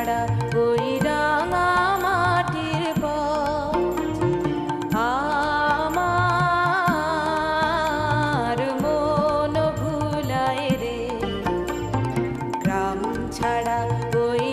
ছাড়া ওই রাঙা মাটির পথ আমার মন ভুলায় রে গ্রাম ছাড়া ওই